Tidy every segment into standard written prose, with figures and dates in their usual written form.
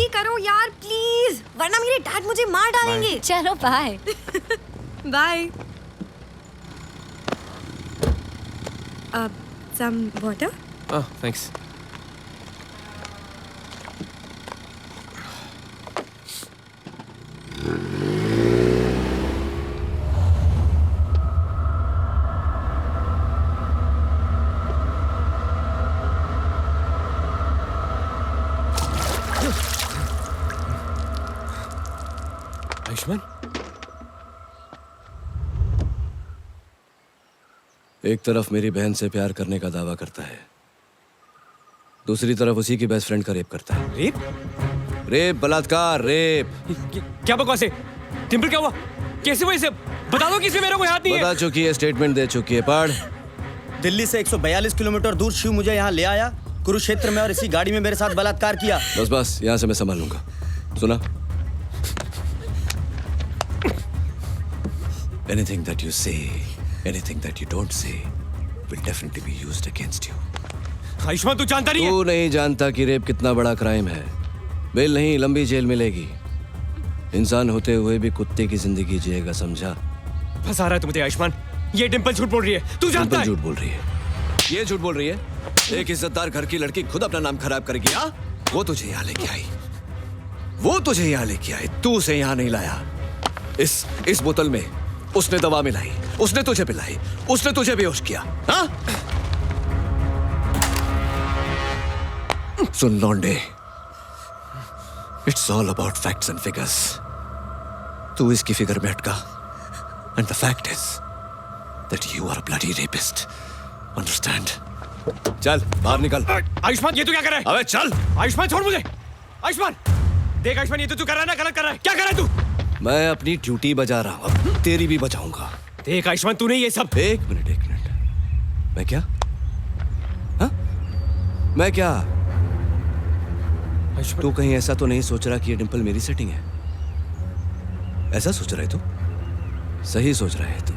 जल्दी करो यार प्लीज, वरना मेरे डैड मुझे मार डालेंगे। चलो bye. Bye. Some water? Oh, thanks. Ayushmann, एक तरफ मेरी बहन से प्यार करने का दावा करता है, दूसरी तरफ उसी की बेस्ट फ्रेंड का रेप करता है। रेप? रेप, बलात्कार, रेप। क्या बकवास है? टिम्पल क्या हुआ? कैसे हुआ इसे? बता दो किसी, मेरा कोई हाथ नहीं है। बता चुकी है, स्टेटमेंट दे चुकी है। पढ़। दिल्ली से 142 किलोमीटर दूर शिव मुझे यहाँ ले आया, कुरुक्षेत्र में, और इसी गाड़ी में मेरे साथ बलात्कार किया। बस बस, यहाँ से मैं संभाल लूंगा। सुना? Anything that you say, anything that you don't say, will definitely be used against you. Ayushman, तू जानता नहीं है? तू नहीं जानता कि रेप कितना बड़ा क्राइम है। बेल नहीं, लंबी जेल मिलेगी। इंसान होते हुए भी कुत्ते की जिंदगी जिएगा, समझा? फंसा रहा है तू मुझे आयुष्मान। ये डिंपल झूठ बोल रही है, तू जानता है? झूठ बोल रही है। ये झूठ बोल रही है। एक इज्जतदार घर की लड़की खुद अपना नाम खराब करेगी। हाँ? वो तुझे यहाँ लेके आई, वो तुझे यहाँ लेके आई, तू उसे यहाँ नहीं लाया। इस बोतल में उसने दवा मिलाई, उसने तुझे पिलाई, उसने तुझे बेहोश किया। हाँ? सुन लौंडे, it's all about facts and figures. तू इसकी फिगर में अटका, and the fact is that you are a bloody rapist. Understand? चल बाहर निकल। आयुष्मान, ये तू क्या कर रहा है? अबे चल। आयुष्मान छोड़ मुझे। आयुष्मान देख, आयुष्मान ये तो तू कर रहा है ना, गलत कर रहा है। क्या कर रहा है तू? मैं अपनी ड्यूटी बजा रहा हूँ, अब तेरी भी बजाऊंगा। देख आयुष्मान, तू नहीं ये सब। एक मिनट। मैं क्या? हाँ? मैं क्या? तू कहीं ऐसा तो नहीं सोच रहा कि ये डिंपल मेरी सेटिंग है? ऐसा सोच रहा है तू? सही सोच रहा है तू।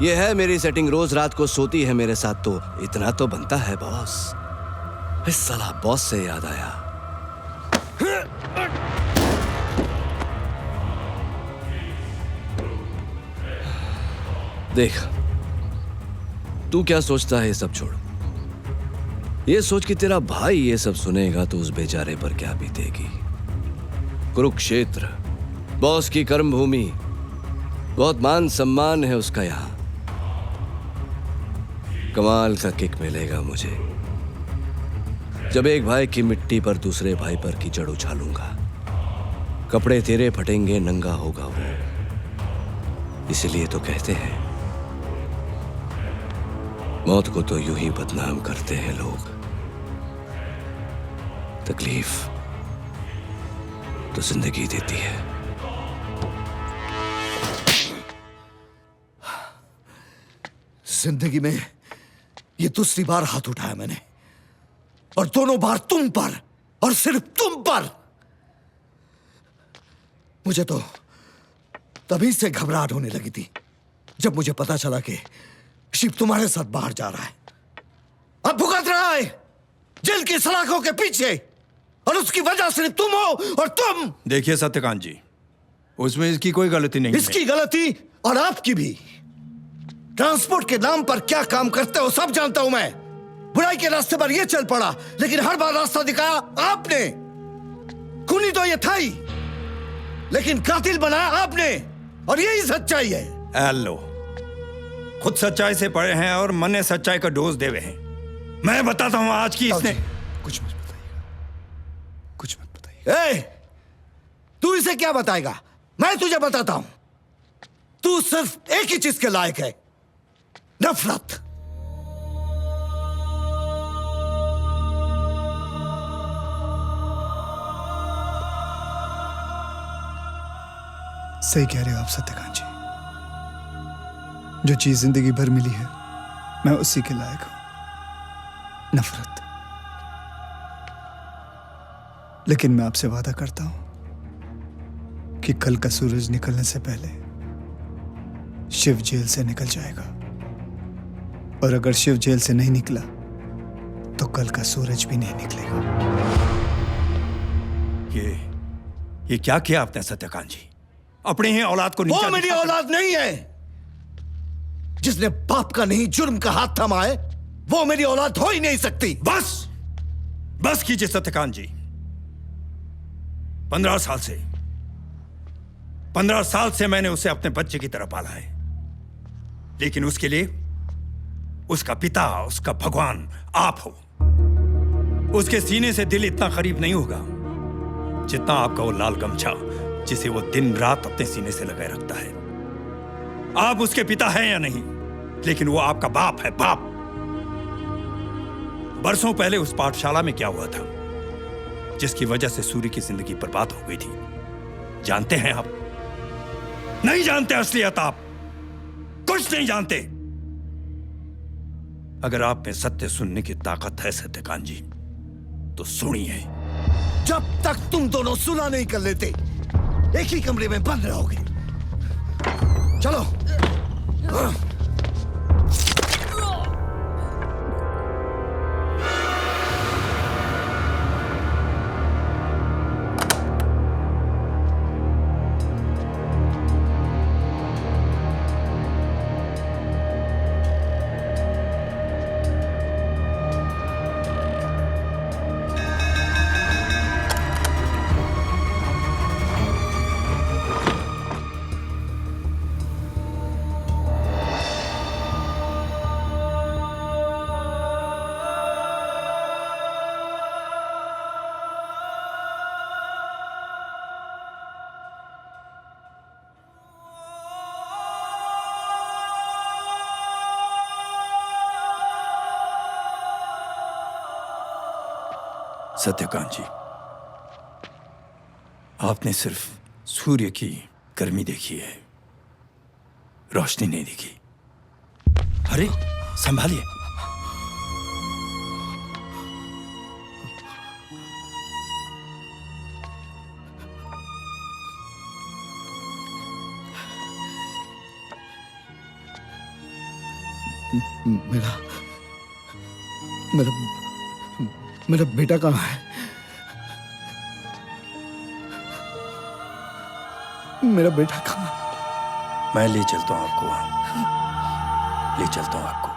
ये है मेरी सेटिंग, रोज रात को सोती है मेरे साथ, तो इतना तो बनता है बॉस। इस साला बॉस से याद आया, देख तू क्या सोचता है, ये सब छोड़। ये सोच कि तेरा भाई ये सब सुनेगा तो उस बेचारे पर क्या बीतेगी। कुरुक्षेत्र, बॉस की कर्म भूमि, बहुत मान सम्मान है उसका यहाँ। कमाल का किक मिलेगा मुझे जब एक भाई की मिट्टी पर दूसरे भाई पर कीचड़ उछालूंगा। कपड़े तेरे फटेंगे, नंगा होगा वो। इसलिए तो कहते हैं मौत को तो यूं ही बदनाम करते हैं लोग, तकलीफ तो जिंदगी देती है। जिंदगी में ये दूसरी बार हाथ उठाया मैंने, और दोनों बार तुम पर, और सिर्फ तुम पर। मुझे तो तभी से घबराहट होने लगी थी जब मुझे पता चला कि शिव तुम्हारे साथ बाहर जा रहा है। अब भुगत रहा है जेल की सलाखों के पीछे, और उसकी वजह सिर्फ तुम हो, और तुम। देखिए सत्यकांत जी, उसमें इसकी कोई गलती नहीं है। इसकी गलती और आपकी भी। ट्रांसपोर्ट के नाम पर क्या काम करते हो सब जानता हूं मैं। बुराई के रास्ते पर ये चल पड़ा, लेकिन हर बार रास्ता दिखाया आपने। खूनी तो ये था ही, लेकिन कातिल बनाया आपने, और यही सच्चाई है। हेलो, खुद सच्चाई से पढ़े हैं और मन ने सच्चाई का डोज देवे हैं। मैं बताता हूं आज की इसने। कुछ मत बताइएगा, कुछ मत बताइएगा। तू इसे क्या बताएगा? मैं तुझे बताता हूं। तू सिर्फ एक ही चीज के लायक है, नफरत। सही कह रहे हो आप सत्यकांत जी। जो चीज जिंदगी भर मिली है, मैं उसी के लायक हूं, नफरत। लेकिन मैं आपसे वादा करता हूं कि कल का सूरज निकलने से पहले शिव जेल से निकल जाएगा, और अगर शिव जेल से नहीं निकला तो कल का सूरज भी नहीं निकलेगा। ये क्या किया आपने सत्यकांत जी? अपने ही औलाद को वो नीचा मेरी दिखाकर- औलाद नहीं है। जिसने बाप का नहीं जुर्म का हाथ थमा है, वो मेरी औलाद हो ही नहीं सकती। बस बस कीजिए सत्यकांत जी। 15 साल से मैंने उसे अपने बच्चे की तरह पाला है, लेकिन उसके लिए उसका पिता, उसका भगवान आप हो। उसके सीने से दिल इतना करीब नहीं होगा जितना आपका वो लाल गमछा जिसे वो दिन रात अपने सीने से लगाए रखता है। आप उसके पिता हैं या नहीं, लेकिन वो आपका बाप है, बाप। बरसों पहले उस पाठशाला में क्या हुआ था जिसकी वजह से सूर्य की जिंदगी बर्बाद हो गई थी, जानते हैं आप? नहीं जानते असलियत, आप कुछ नहीं जानते। अगर आप में सत्य सुनने की ताकत है सत्यकांत जी, तो सुनिए। जब तक तुम दोनों सुना नहीं कर लेते, एक ही कमरे में बंद रहोगे। चलो। सत्यकांत जी, आपने सिर्फ सूर्य की गर्मी देखी है, रोशनी नहीं देखी। अरे संभालिए। मेरा मेरा मेरा बेटा कहाँ है? मेरा बेटा कहाँ है? मैं ले चलता हूं आपको वहां, ले चलता हूं आपको।